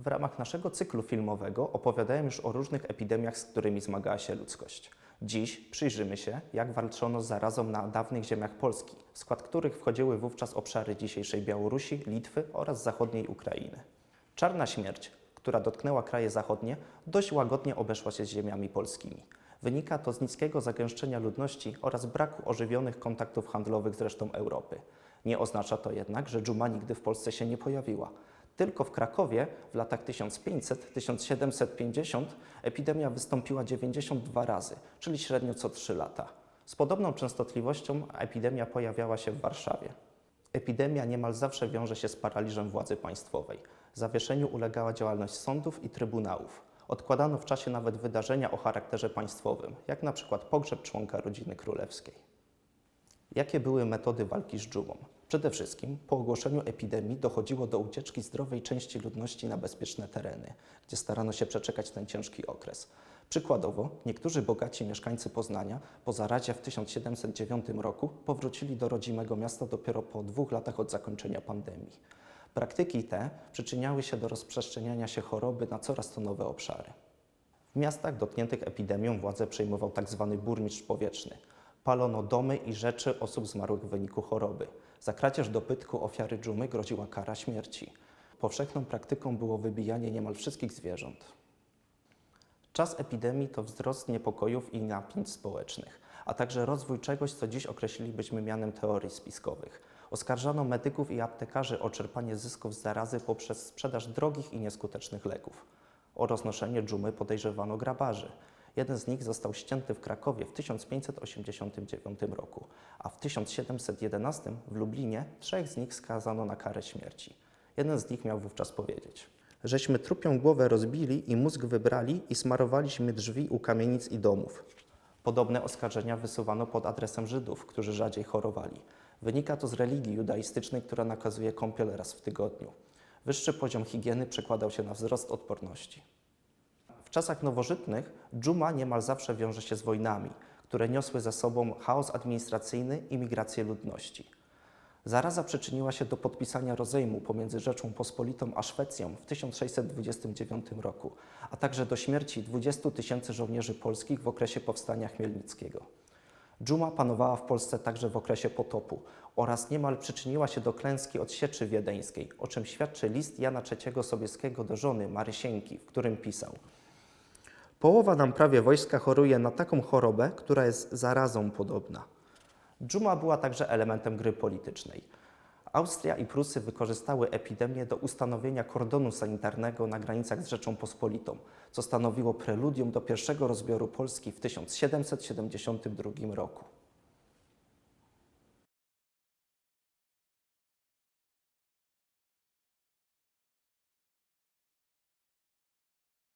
W ramach naszego cyklu filmowego opowiadałem już o różnych epidemiach, z którymi zmagała się ludzkość. Dziś przyjrzymy się, jak walczono z zarazą na dawnych ziemiach Polski, w skład których wchodziły wówczas obszary dzisiejszej Białorusi, Litwy oraz zachodniej Ukrainy. Czarna śmierć, która dotknęła kraje zachodnie, dość łagodnie obeszła się z ziemiami polskimi. Wynika to z niskiego zagęszczenia ludności oraz braku ożywionych kontaktów handlowych z resztą Europy. Nie oznacza to jednak, że dżuma nigdy w Polsce się nie pojawiła. Tylko w Krakowie w latach 1500-1750 epidemia wystąpiła 92 razy, czyli średnio co 3 lata. Z podobną częstotliwością epidemia pojawiała się w Warszawie. Epidemia niemal zawsze wiąże się z paraliżem władzy państwowej. Zawieszeniu ulegała działalność sądów i trybunałów. Odkładano w czasie nawet wydarzenia o charakterze państwowym, jak na przykład pogrzeb członka rodziny królewskiej. Jakie były metody walki z dżumą? Przede wszystkim po ogłoszeniu epidemii dochodziło do ucieczki zdrowej części ludności na bezpieczne tereny, gdzie starano się przeczekać ten ciężki okres. Przykładowo, niektórzy bogaci mieszkańcy Poznania po zarazie w 1709 roku powrócili do rodzimego miasta dopiero po 2 latach od zakończenia pandemii. Praktyki te przyczyniały się do rozprzestrzeniania się choroby na coraz to nowe obszary. W miastach dotkniętych epidemią władzę przejmował tzw. burmistrz powietrzny. Palono domy i rzeczy osób zmarłych w wyniku choroby. Za kradzież dobytku ofiary dżumy groziła kara śmierci. Powszechną praktyką było wybijanie niemal wszystkich zwierząt. Czas epidemii to wzrost niepokojów i napięć społecznych, a także rozwój czegoś, co dziś określilibyśmy mianem teorii spiskowych. Oskarżano medyków i aptekarzy o czerpanie zysków z zarazy poprzez sprzedaż drogich i nieskutecznych leków. O roznoszenie dżumy podejrzewano grabarzy. Jeden z nich został ścięty w Krakowie w 1589 roku, a w 1711 w Lublinie 3 z nich skazano na karę śmierci. Jeden z nich miał wówczas powiedzieć: żeśmy trupią głowę rozbili i mózg wybrali i smarowaliśmy drzwi u kamienic i domów. Podobne oskarżenia wysuwano pod adresem Żydów, którzy rzadziej chorowali. Wynika to z religii judaistycznej, która nakazuje kąpiel raz w tygodniu. Wyższy poziom higieny przekładał się na wzrost odporności. W czasach nowożytnych dżuma niemal zawsze wiąże się z wojnami, które niosły ze sobą chaos administracyjny i migrację ludności. Zaraza przyczyniła się do podpisania rozejmu pomiędzy Rzeczą Pospolitą a Szwecją w 1629 roku, a także do śmierci 20 000 żołnierzy polskich w okresie powstania chmielnickiego. Dżuma panowała w Polsce także w okresie potopu oraz niemal przyczyniła się do klęski od Sieczy Wiedeńskiej, o czym świadczy list Jana III Sobieskiego do żony Marysieńki, w którym pisał: połowa nam prawie wojska choruje na taką chorobę, która jest zarazą podobna. Dżuma była także elementem gry politycznej. Austria i Prusy wykorzystały epidemię do ustanowienia kordonu sanitarnego na granicach z Rzeczą Pospolitą, co stanowiło preludium do pierwszego rozbioru Polski w 1772 roku.